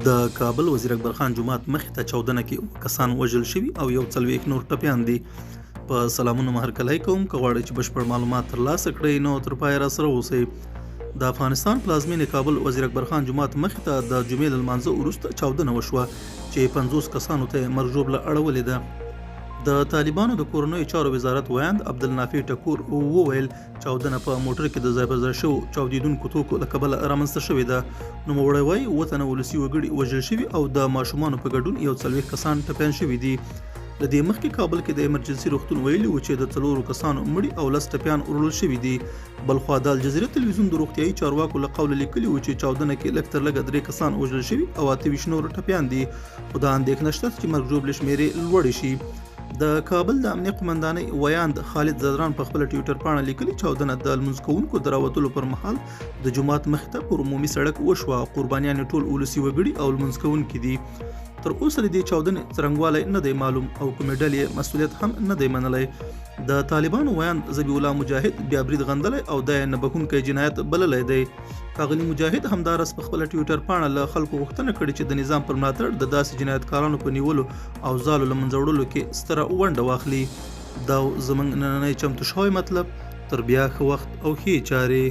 د کابل وزیر اکبر خان جومات مخې ته چاودنه کې کسان وژل شوي او 40 نور ټپیان دي. په سلامونو هرکلی کوم، که غواړئ چې بشپړ معلومات ترلاسه کړئ نو تر پایه راسره اوسئ. د افغانستان پلازمینې کابل وزیر اکبر خان جومات مخې ته د جمعې له لمانځه وروسته چاودنه وشوه چې 50 کسانو ته یې مرګ ژوبله اړولې ده. د طالبانو د کورنیو چارو وزارت ویاند عبدالنافع ټکور وویل چاودنه په موټر کې د ځای پر ځای شوو چاودېدونکو توکو له کبله رامنځته شوې ده. نوموړی وایي 7 تنه ولسي وګړي وژل شوي او د ماشومانو په ګډون 40 کسان ټپیان شوي دي. له دې مخکې کابل کې د ایمرجنسي روغتون ویلي و چې د 4 کسانو مړي او 10 ټپیان وړل شوي دي. بلخوا د الجزیره تلویزیون د روغتیایي چارواکو له قوله لیکلي و چې چاودنه کې لږ تر لږه 3 کسان وژل شوي او 28 نور ټپیان دي، خو دا اندېښنه شته چې مرګ ژوبلې شمېرې لوړې شي. د کابل د امنیه قمندانۍ ویاند خالد زدران په خپله ټویټر پاڼه لیکلي چاودنه د لمونځ کوونکو د راوتلو پر مهال د جومات مخې ته پر عمومي سړک وشوه. قربانیان ټول ولسي وګړي او لمونځ کوونکي دي. تر اوسه د دې چاودنې څرنګوالی نه دی معلوم او کومې ډلې مسؤلیت هم نه دی منلی. د طالبانو ویاند ذبیح الله مجاهد بیا برید غندلی او دا یې نه بخښونکی جنایت بللی دی. ښاغلي مجاهد همداراز په خپله ټویټر پاڼه له خلکو غوښتنه کړې چې د نظام پر ملاتړ د داسې جنایتکارانو په نیولو او ځالو له منځه وړلو کې ستره ونډه واخلي. دا زموږ نننی چمتو شوی مطلب. تر بیا ښه وخت او ښې چارې.